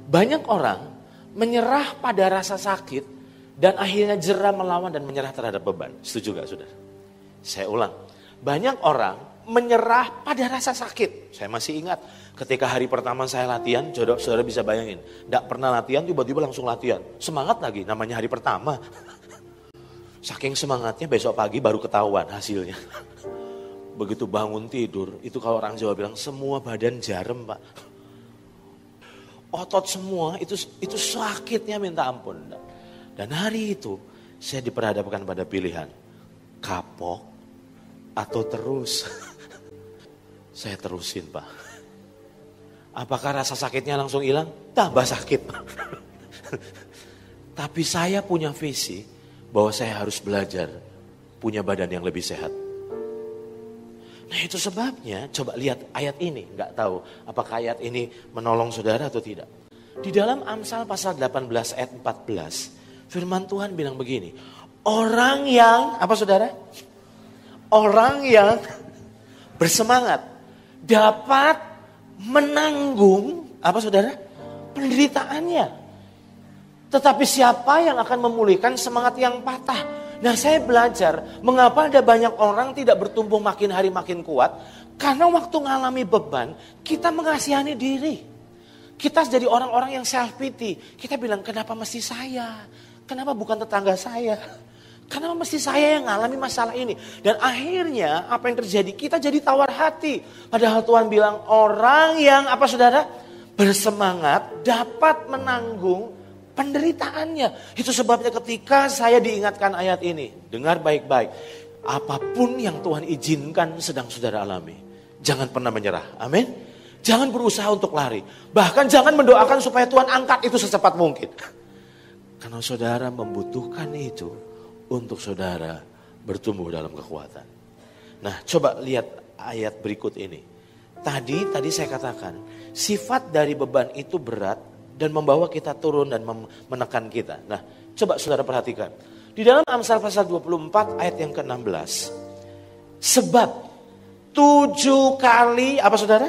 Banyak orang menyerah pada rasa sakit dan akhirnya jera melawan dan menyerah terhadap beban. Setuju gak saudara? Saya ulang. Banyak orang menyerah pada rasa sakit. Saya masih ingat ketika hari pertama saya latihan, saudara bisa bayangin. Gak pernah latihan, tiba-tiba langsung latihan. Semangat lagi, namanya hari pertama. Saking semangatnya besok pagi baru ketahuan hasilnya. Begitu bangun tidur, itu kalau orang Jawa bilang semua badan jarem Pak. Otot semua itu sakitnya minta ampun. Dan hari itu saya diperhadapkan pada pilihan. Kapok atau terus. Saya terusin Pak. Apakah rasa sakitnya langsung hilang? Tambah sakit. Tapi saya punya visi bahwa saya harus belajar punya badan yang lebih sehat. Nah itu sebabnya coba lihat ayat ini. Gak tahu apakah ayat ini menolong saudara atau tidak. Di dalam Amsal pasal 18 ayat 14. Firman Tuhan bilang begini. Orang yang, apa saudara? Orang yang bersemangat dapat menanggung, apa saudara? Penderitaannya. Tetapi siapa yang akan memulihkan semangat yang patah? Nah saya belajar mengapa ada banyak orang tidak bertumbuh makin hari makin kuat. Karena waktu mengalami beban kita mengasihani diri. Kita jadi orang-orang yang self pity. Kita bilang kenapa mesti saya? Kenapa bukan tetangga saya? Kenapa mesti saya yang mengalami masalah ini? Dan akhirnya apa yang terjadi? Kita jadi tawar hati. Padahal Tuhan bilang orang yang apa saudara? Bersemangat dapat menanggung penderitaannya. Itu sebabnya ketika saya diingatkan ayat ini. Dengar baik-baik. Apapun yang Tuhan izinkan sedang saudara alami. Jangan pernah menyerah. Amin. Jangan berusaha untuk lari. Bahkan jangan mendoakan supaya Tuhan angkat itu secepat mungkin. Karena saudara membutuhkan itu untuk saudara bertumbuh dalam kekuatan. Nah coba lihat ayat berikut ini. Tadi saya katakan sifat dari beban itu berat. Dan membawa kita turun dan menekan kita. Nah coba saudara perhatikan. Di dalam Amsal pasal 24 ayat yang ke-16. Sebab 7 kali apa saudara?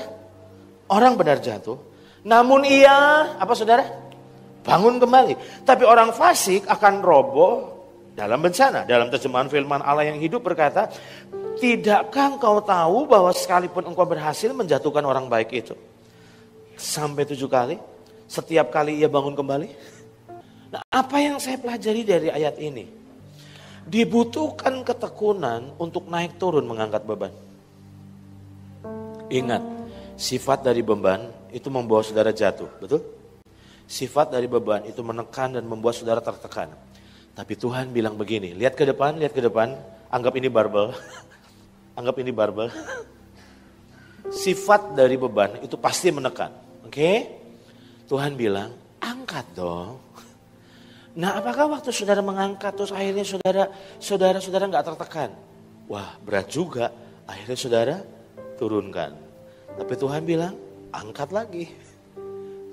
Orang benar jatuh. Namun ia apa saudara? Bangun kembali. Tapi orang fasik akan roboh dalam bencana. Dalam terjemahan firman Allah yang hidup berkata. Tidakkah engkau tahu bahwa sekalipun engkau berhasil menjatuhkan orang baik itu. Sampai 7 kali. Setiap kali ia bangun kembali. Nah, apa yang saya pelajari dari ayat ini? Dibutuhkan ketekunan untuk naik turun mengangkat beban. Ingat, sifat dari beban itu membawa saudara jatuh, betul? Sifat dari beban itu menekan dan membuat saudara tertekan. Tapi Tuhan bilang begini, lihat ke depan, anggap ini barbel. Anggap ini barbel. Sifat dari beban itu pasti menekan, oke? Tuhan bilang, angkat dong. Nah apakah waktu saudara mengangkat terus akhirnya saudara gak tertekan? Wah berat juga, akhirnya saudara turunkan. Tapi Tuhan bilang, angkat lagi.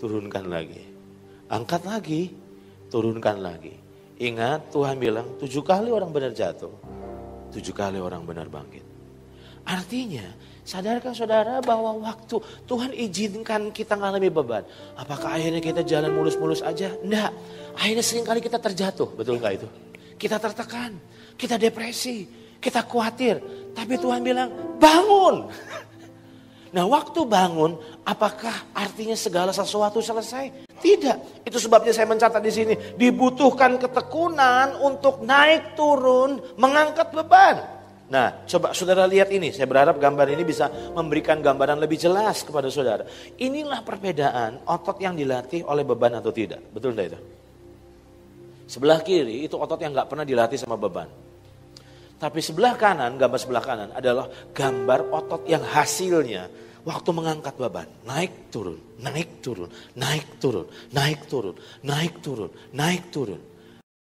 Turunkan lagi. Angkat lagi, turunkan lagi. Ingat Tuhan bilang 7 kali orang benar jatuh. 7 kali orang benar bangkit. Artinya sadarkah saudara bahwa waktu Tuhan izinkan kita mengalami beban. Apakah akhirnya kita jalan mulus-mulus aja? Enggak. Akhirnya seringkali kita terjatuh. Betul gak itu? Kita tertekan. Kita depresi. Kita khawatir. Tapi Tuhan bilang bangun. Nah waktu bangun apakah artinya segala sesuatu selesai? Tidak. Itu sebabnya saya mencatat di sini. Dibutuhkan ketekunan untuk naik turun mengangkat beban. Nah coba saudara lihat ini. Saya berharap gambar ini bisa memberikan gambaran lebih jelas kepada saudara. Inilah perbedaan otot yang dilatih oleh beban atau tidak. Betul tidak itu? Sebelah kiri itu otot yang gak pernah dilatih sama beban. Tapi sebelah kanan, gambar sebelah kanan adalah gambar otot yang hasilnya waktu mengangkat beban. Naik turun, naik turun, naik turun, naik turun, naik turun, naik turun.